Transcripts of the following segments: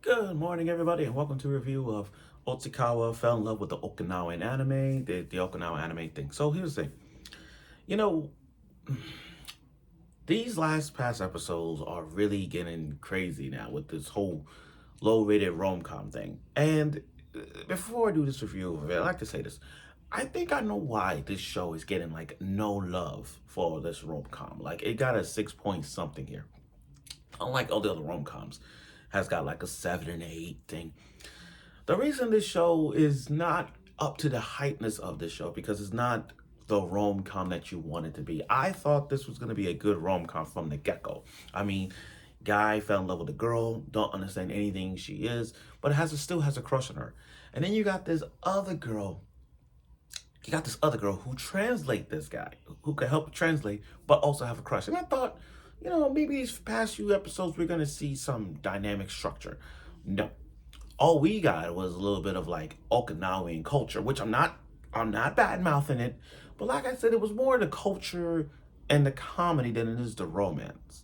Good morning, everybody, and welcome to a review of Otsikawa Fell in Love with the Okinawan anime, the Okinawa anime thing. So here's the thing. You know, these past episodes are really getting crazy now with this whole low-rated rom-com thing. And before I do this review of it, I'd like to say this. I think I know why this show is getting like no love for this rom-com. Like it got a 6 point something here. Unlike all the other rom-coms, has got like a 7 and 8 thing. The reason this show is not up to the hypeness of this show because it's not the rom-com that you want it to be. I thought this was going to be a good rom-com from the get-go. I mean, guy fell in love with a girl, don't understand anything she is, but still has a crush on her. And then you got this other girl. You got this other girl who translate this guy, who can help translate, but also have a crush. And I thought, maybe these past few episodes we're gonna see some dynamic structure. No, all we got was a little bit of like Okinawan culture, which I'm not bad mouthing it, but like I said, it was more the culture and the comedy than it is the romance.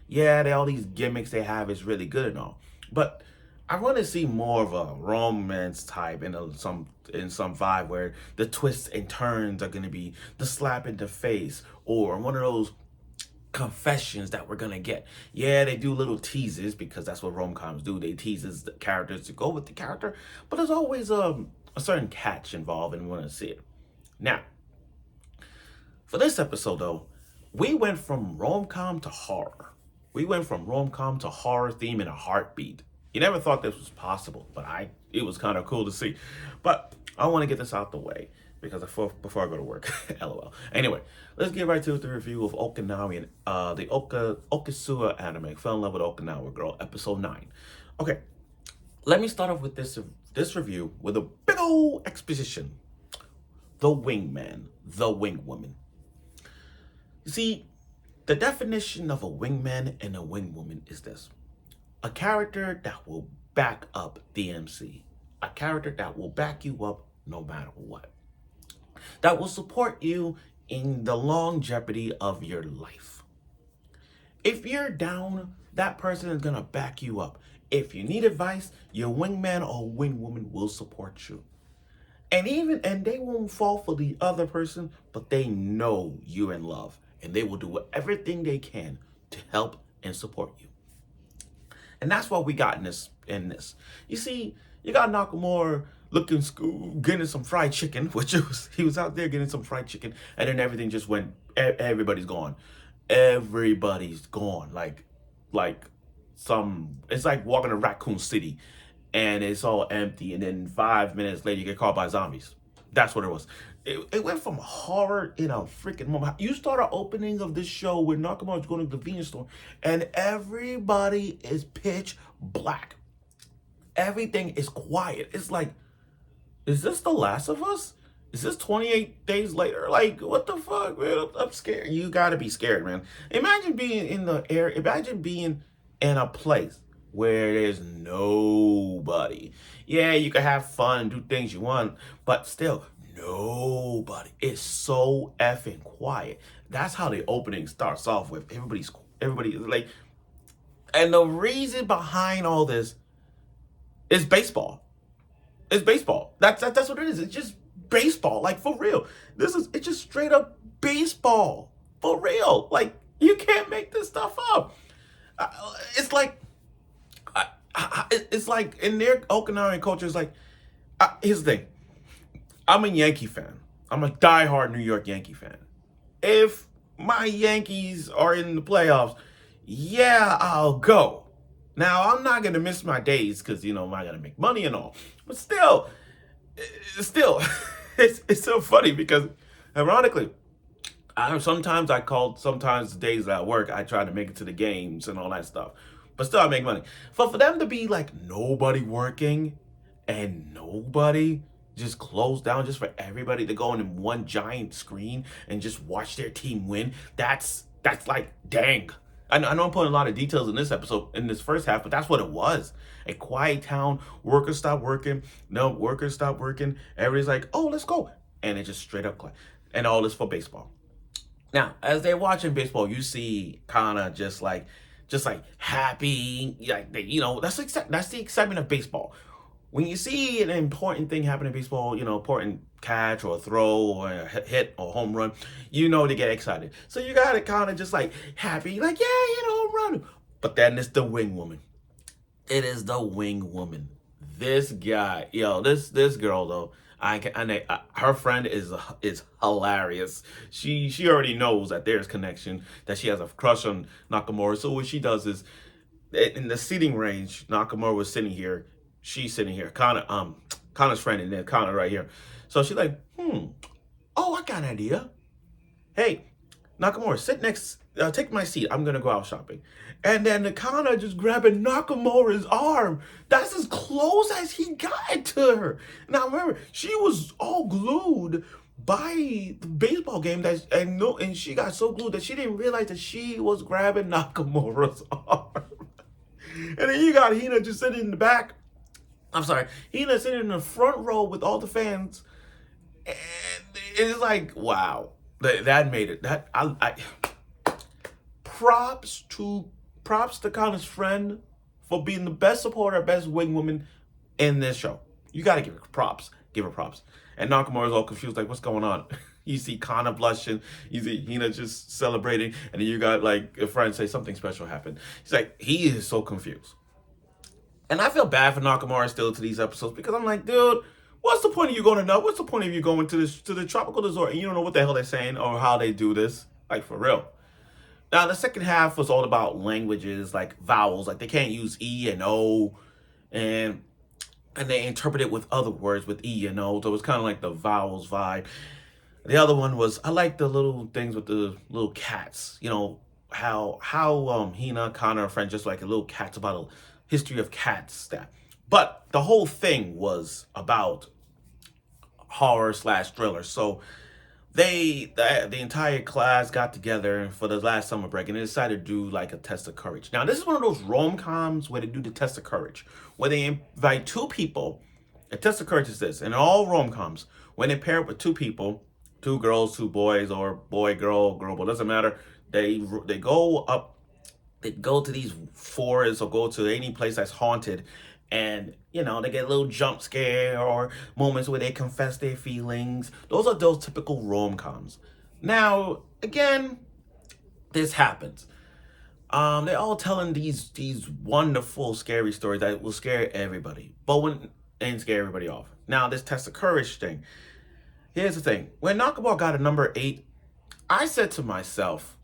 Yeah, all these gimmicks they have is really good and all, but I want to see more of a romance type in some vibe where the twists and turns are going to be the slap in the face or one of those confessions that we're gonna get. Yeah, they do little teases because that's what rom-coms do. They teases the characters to go with the character, but there's always a certain catch involved and we want to see it. Now, for this episode though, we went from rom-com to horror. We went from rom-com to horror theme in a heartbeat. You never thought this was possible, but it was kind of cool to see. But I want to get this out the way because before I go to work, lol. Anyway, let's get right to the review of Okinawan, the Okitsura anime, Fell in Love with Okinawa Girl, episode 9. Okay, let me start off with this review with a big old exposition. The wingman, the wingwoman. You see, the definition of a wingman and a wingwoman is this: a character that will back up the MC, a character that will back you up no matter what, that will support you in the longevity of your life. If you're down, that person is gonna back you up. If you need advice, your wingman or wingwoman will support you. And they won't fall for the other person, but they know you're in love and they will do everything they can to help and support you. And that's what we got in this. You see, you got Nakamura looking school, getting some fried chicken, he was out there getting some fried chicken, and then everything just went. Everybody's gone. Everybody's gone. It's like walking to Raccoon City, and it's all empty. And then 5 minutes later, you get caught by zombies. That's what it was. It went from horror in a freaking moment. You start an opening of this show where Nakamura is going to the convenience store, and everybody is pitch black. Everything is quiet. It's like, is this The Last of Us? Is this 28 days later? Like, what the fuck, man? I'm scared. You gotta be scared, man. Imagine being in the air. Imagine being in a place where there's nobody. Yeah, you can have fun, do things you want, but still, nobody. It's so effing quiet. That's how the opening starts off with. Everybody is like, and the reason behind all this is baseball. It's baseball. That's what it is. It's just baseball. Like, for real. It's just straight up baseball. For real. Like, you can't make this stuff up. It's like, it's like in their Okinawan culture, it's like, here's the thing. I'm a Yankee fan. I'm a diehard New York Yankee fan. If my Yankees are in the playoffs, yeah, I'll go. Now, I'm not going to miss my days because, I'm not going to make money and all. But still, it's so funny because, ironically, sometimes the days that I work, I try to make it to the games and all that stuff. But still, I make money. But for them to be like nobody working and nobody just closed down just for everybody to go in one giant screen and just watch their team win, that's like, dang. I know I'm putting a lot of details in this episode, in this first half, but that's what it was. A quiet town, workers stopped working. No, workers stopped working. Everybody's like, oh, let's go. And it just straight up quiet. And all this for baseball. Now, as they're watching baseball, you see Kana just like happy, like that's the excitement of baseball. When you see an important thing happen in baseball, important catch or a throw or a hit or home run, they get excited. So you got to kind of just like happy, like, yeah, home run. But then it's the wing woman. It is the wing woman. This guy, this girl though, her friend is hilarious. She already knows that there's connection, that she has a crush on Nakamura. So what she does is, in the seating range, Nakamura was sitting here, she's sitting here. Kana's friend, and then Kana right here. So she's like, oh, I got an idea. Hey, Nakamura, take my seat. I'm gonna go out shopping. And then the Kana just grabbing Nakamura's arm. That's as close as he got to her. Now remember, she was all glued by the baseball game and she got so glued that she didn't realize that she was grabbing Nakamura's arm. And then you got Hina just sitting in the back. I'm sorry, Hina sitting in the front row with all the fans. And it's like, wow. That made it. Props to Kana's friend for being the best supporter, best wing woman in this show. You gotta give her props. Give her props. And Nakamura's all confused, like, what's going on? You see Kana blushing, you see Hina just celebrating, and then you got like a friend say something special happened. He's like, he is so confused. And I feel bad for Nakamura still to these episodes, because I'm like, dude, what's the point of you going to know? What's the point of you going to the tropical resort and you don't know what the hell they're saying or how they do this? Like, for real. Now, the second half was all about languages, like vowels. Like, they can't use E and O, and they interpret it with other words with E and O. So it was kind of like the vowels vibe. The other one was, I like the little things with the little cats. How Hina, Kana, and friends just like a little cats, about a history of cats. But the whole thing was about horror/thriller. So the entire class got together for the last summer break and they decided to do like a test of courage. Now, this is one of those rom-coms where they do the test of courage, where they invite two people. A test of courage is this, and all rom-coms, when they pair up with two people, two girls, two boys, or boy, girl, boy, doesn't matter. They go up, they go to these forests or go to any place that's haunted, and they get a little jump scare or moments where they confess their feelings. Those are those typical rom-coms. Now, again, this happens. They're all telling these wonderful, scary stories that will scare everybody, and scare everybody off. Now, this test of courage thing. Here's the thing: when Nakamura got a number 8, I said to myself,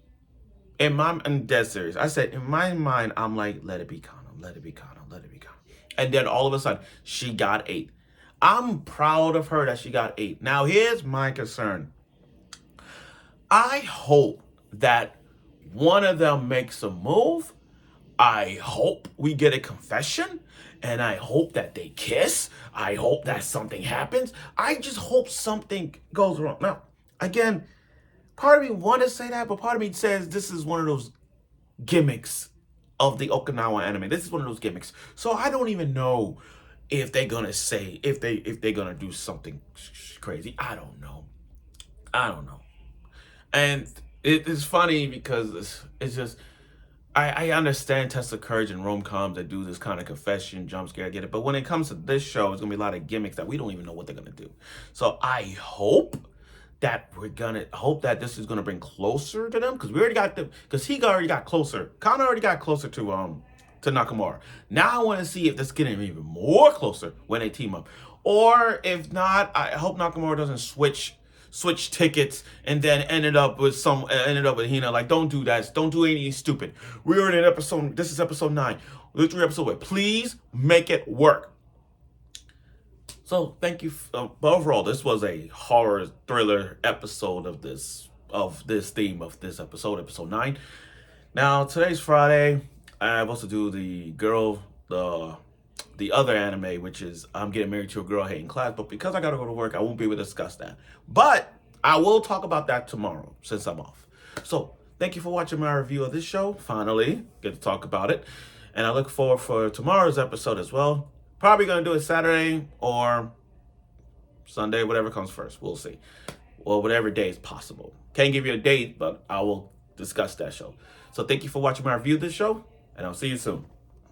I'm dead serious. I said, in my mind, I'm like, let it be Kana, let it be Kana, let it be Kana. And then all of a sudden, she got 8. I'm proud of her that she got 8. Now, here's my concern. I hope that one of them makes a move. I hope we get a confession. And I hope that they kiss. I hope that something happens. I just hope something goes wrong. Now, again, part of me want to say that, but part of me says this is one of those gimmicks of the Okinawa anime. This is one of those gimmicks. So I don't even know if they're gonna say, if they're gonna do something crazy. I don't know. And it is funny because it's just, I understand tests of courage and rom-coms that do this kind of confession, jump scare, I get it. But when it comes to this show, it's gonna be a lot of gimmicks that we don't even know what they're gonna do. So I hope that this is gonna bring closer to them, because we already got them, because he already got closer. Kana already got closer to Nakamura. Now I want to see if this getting even more closer when they team up, or if not, I hope Nakamura doesn't switch tickets and then ended up with Hina. Like, don't do that. Don't do anything stupid. We're already in episode. This is episode 9. We're 3 episodes away. Please make it work. So thank you. But overall, this was a horror thriller episode of this theme of this episode 9. Now, today's Friday. I'm supposed to do the other anime, which is I'm Getting Married to a Girl I Hate in Class. But because I gotta go to work, I won't be able to discuss that. But I will talk about that tomorrow since I'm off. So thank you for watching my review of this show. Finally, get to talk about it. And I look forward for tomorrow's episode as well. Probably gonna do it Saturday or Sunday, whatever comes first. We'll see. Well, whatever day is possible. Can't give you a date, but I will discuss that show. So thank you for watching my review of this show. and I'll see you soon.